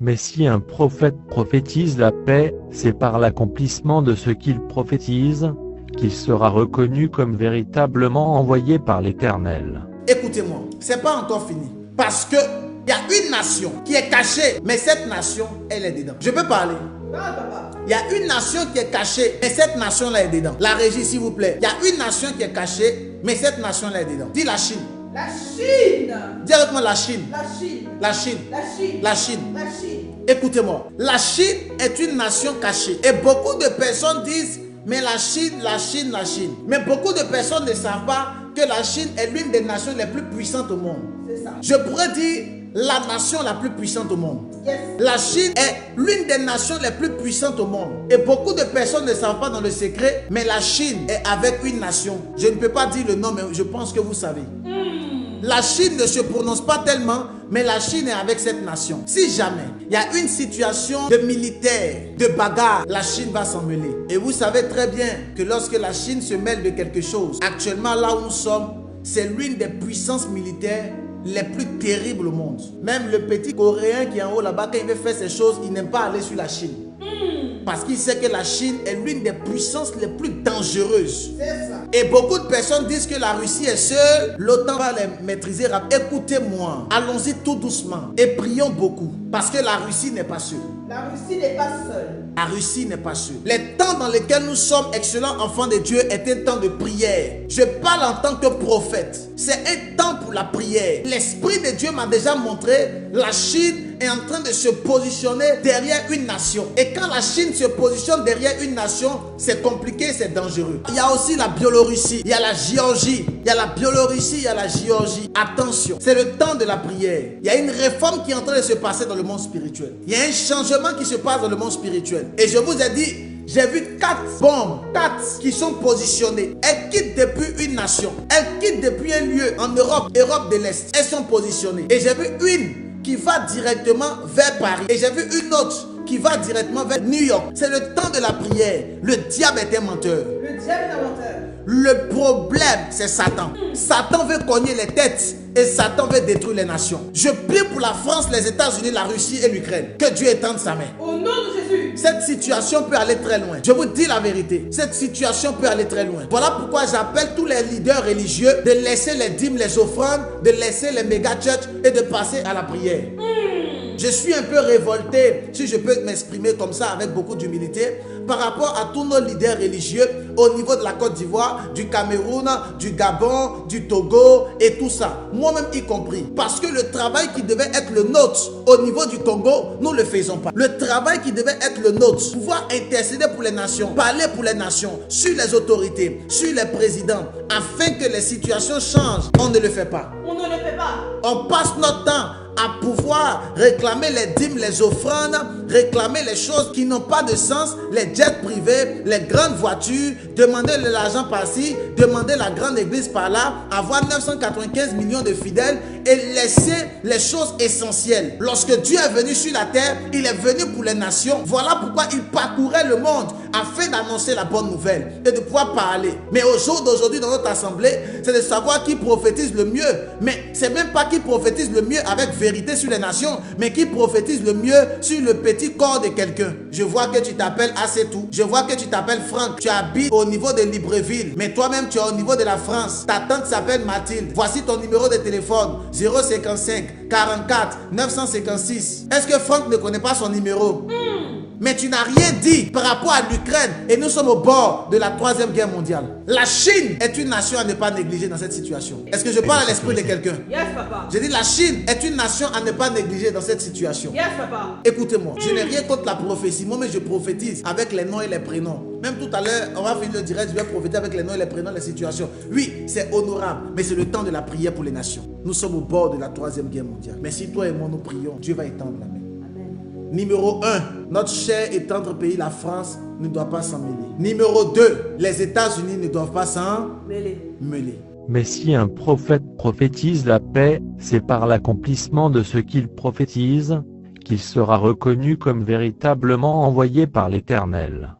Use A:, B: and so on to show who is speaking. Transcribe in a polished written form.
A: Mais si un prophète prophétise la paix, c'est par l'accomplissement de ce qu'il prophétise, qu'il sera reconnu comme véritablement envoyé par l'Éternel.
B: Écoutez-moi, c'est pas encore fini. Parce que il y a une nation qui est cachée, mais cette nation, elle est dedans. Je peux parler? Il y a une nation qui est cachée, mais cette nation-là est dedans. La régie, s'il vous plaît. Il y a une nation qui est cachée, mais cette nation-là est dedans. Dis la Chine.
C: La Chine.
B: Dis avec moi la Chine.
C: La Chine.
B: La Chine.
C: La Chine.
B: La Chine.
C: La Chine.
B: Écoutez-moi. La Chine est une nation cachée. Et beaucoup de personnes disent, mais la Chine, la Chine, la Chine. Mais beaucoup de personnes ne savent pas que la Chine est l'une des nations les plus puissantes au monde.
C: C'est ça.
B: Je pourrais dire la nation la plus puissante au monde.
C: Yes.
B: La Chine est l'une des nations les plus puissantes au monde. Et beaucoup de personnes ne savent pas dans le secret, mais la Chine est avec une nation. Je ne peux pas dire le nom, mais je pense que vous savez. La Chine ne se prononce pas tellement, mais la Chine est avec cette nation. Si jamais il y a une situation de militaire, de bagarre, la Chine va s'en mêler. Et vous savez très bien que lorsque la Chine se mêle de quelque chose, actuellement là où nous sommes, c'est l'une des puissances militaires les plus terribles au monde. Même le petit Coréen qui est en haut là-bas, quand il veut faire ces choses, il n'aime pas aller sur la Chine. Parce qu'il sait que la Chine est l'une des puissances les plus dangereuses.
C: C'est ça.
B: Et beaucoup de personnes disent que la Russie est seule, l'OTAN va les maîtriser. Écoutez-moi, allons-y tout doucement et prions beaucoup. Parce que la Russie n'est pas seule.
C: La Russie n'est pas seule.
B: La Russie n'est pas seule. Les temps dans lesquels nous sommes, excellents enfants de Dieu, est un temps de prière. Je parle en tant que prophète. C'est un temps pour la prière. L'Esprit de Dieu m'a déjà montré, la Chine est en train de se positionner derrière une nation. Et quand la Chine se positionne derrière une nation, c'est compliqué, c'est dangereux. Il y a aussi la Biélorussie, il y a la Géorgie. Il y a la Biélorussie, il y a la Géorgie. Attention, c'est le temps de la prière. Il y a une réforme qui est en train de se passer dans le monde spirituel. Il y a un changement qui se passe dans le monde spirituel. Et je vous ai dit, j'ai vu 4 bombes, 4 qui sont positionnées. Elles quittent depuis une nation. Elles quittent depuis un lieu en Europe, Europe de l'Est. Elles sont positionnées. Et j'ai vu une qui va directement vers Paris. Et j'ai vu une autre qui va directement vers New York. C'est le temps de la prière. Le diable est un menteur.
C: Le diable est un menteur.
B: Le problème, c'est Satan. Satan veut cogner les têtes et Satan veut détruire les nations. Je prie pour la France, les États-Unis, la Russie et l'Ukraine. Que Dieu étende sa main.
C: Au nom de Jésus.
B: Cette situation peut aller très loin. Je vous dis la vérité. Cette situation peut aller très loin. Voilà pourquoi j'appelle tous les leaders religieux de laisser les dîmes, les offrandes, de laisser les méga-churches et de passer à la prière. Je suis un peu révolté, si je peux m'exprimer comme ça avec beaucoup d'humilité, par rapport à tous nos leaders religieux au niveau de la Côte d'Ivoire, du Cameroun, du Gabon, du Togo et tout ça. Moi-même y compris. Parce que le travail qui devait être le nôtre au niveau du Congo, nous ne le faisons pas. Le travail qui devait être le nôtre, pouvoir intercéder pour les nations, parler pour les nations, sur les autorités, sur les présidents, afin que les situations changent, on ne le fait pas.
C: On ne le fait pas.
B: On passe notre temps à pouvoir réclamer les dîmes, les offrandes, réclamer les choses qui n'ont pas de sens, les jets privés, les grandes voitures, demander de l'argent par-ci, demander la grande église par-là, avoir 995 millions de fidèles et laisser les choses essentielles. Lorsque Dieu est venu sur la terre, il est venu pour les nations. Voilà pourquoi il parcourait le monde afin d'annoncer la bonne nouvelle et de pouvoir parler. Mais au jour d'aujourd'hui dans notre assemblée, c'est de savoir qui prophétise le mieux. Mais c'est même pas qui prophétise le mieux avec vérité sur les nations, mais qui prophétise le mieux sur le petit corps de quelqu'un. Je vois que tu t'appelles Assetou. Je vois que tu t'appelles Franck. Tu habites au niveau de Libreville, mais toi-même tu es au niveau de la France. Ta tante s'appelle Mathilde. Voici ton numéro de téléphone: 055 44 956. Est-ce que Franck ne connaît pas son numéro? Mais tu n'as rien dit par rapport à l'Ukraine et nous sommes au bord de la 3e guerre mondiale. La Chine est une nation à ne pas négliger dans cette situation. Est-ce que je parle à l'esprit de quelqu'un?
C: Yes, papa.
B: Je dis la Chine est une nation à ne pas négliger dans cette situation.
C: Yes, papa.
B: Écoutez-moi, je n'ai rien contre la prophétie. Moi, mais je prophétise avec les noms et les prénoms. Même tout à l'heure, on va finir le direct, je vais prophétiser avec les noms et les prénoms, les situations. Oui, c'est honorable, mais c'est le temps de la prière pour les nations. Nous sommes au bord de la 3e guerre mondiale. Mais si toi et moi nous prions, Dieu va étendre la main. Numéro 1, notre cher et tendre pays, la France, ne doit pas s'en mêler. Numéro 2, les États-Unis ne doivent pas s'en mêler.
A: Mais si un prophète prophétise la paix, c'est par l'accomplissement de ce qu'il prophétise, qu'il sera reconnu comme véritablement envoyé par l'Éternel.